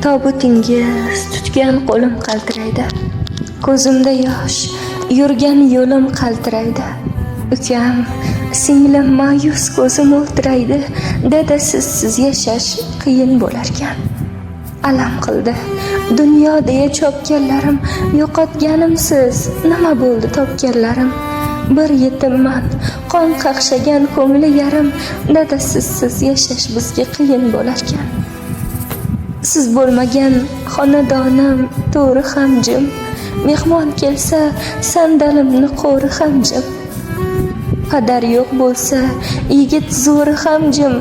Tobutingiz tutgan qo'lim qaltiraydi, ko'zimda yosh, yurgan yo'lim qaltiraydi. Ukam, singlim ma'yus ko'zim o'ltiraydi, dada sizsiz yashash qiyin bo'larkan. Alam qildi dunyo deya chopganlarim, yo'qotganimsiz nima bo'ldi topganlarim. Bir yetimman, qon qaqshagan ko'ngli yarim, dada sizsiz yashash bizga qiyin bo'larkan. Siz bo'lmagan xonadonim to'ri ham jim, mehmon kelsa sandalimni qo'ri ham jim. Qadar yo'q bo'lsa yigit zo'ri ham jim,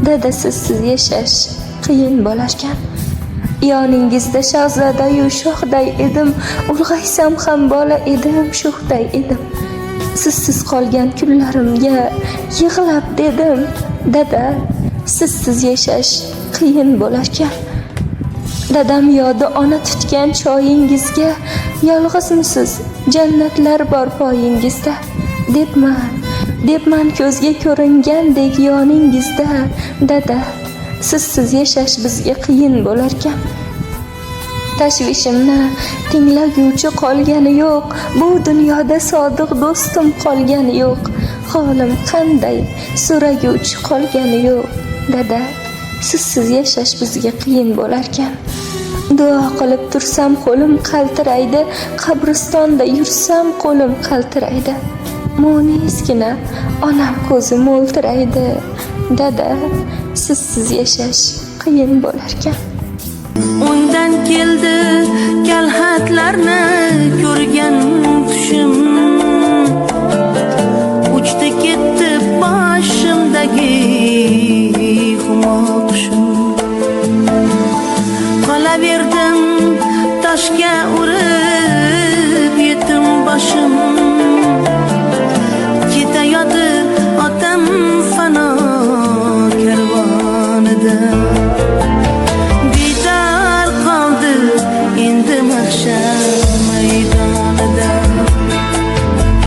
dada sizsiz yashash qiyin bo'larkan. Yoningizda shahzodayu shohday edim, ulg'aysam ham bola edim, sho'xday edim. Sizsiz qolgan kunlarimga yig'lab dedim, dada sizsiz yashash qiyin bo'larkan. Dadam yodi ona tutgan choyingizga, yolg'izmisiz jannatlar bor poyingizda, debman ko'zga ko'ringandek yoningizda, dada sizsiz yashash bizga qiyin bo'larkan. Tashvishimni tinglaguvchi qolgani yo'q, bu dunyoda sodiq do'stim qolgani yo'q. Holim qanday so'raguvchi qolgani yo'q, dada sizsiz yashash bizga qiyin bo'larkan. Duo qilib tursam qo'lim qaltiraydi, qabristonda yursam qo'lim qaltiraydi. Mo'nizgina onam ko'zim o'ltiraydi, dada sizsiz yashash qiyin bo'larkan. Undan keldi kalxatlarni ko'rgan tushim, uchdi ketdi boshimdagi xumoqshim. Qolaverdim toshga urib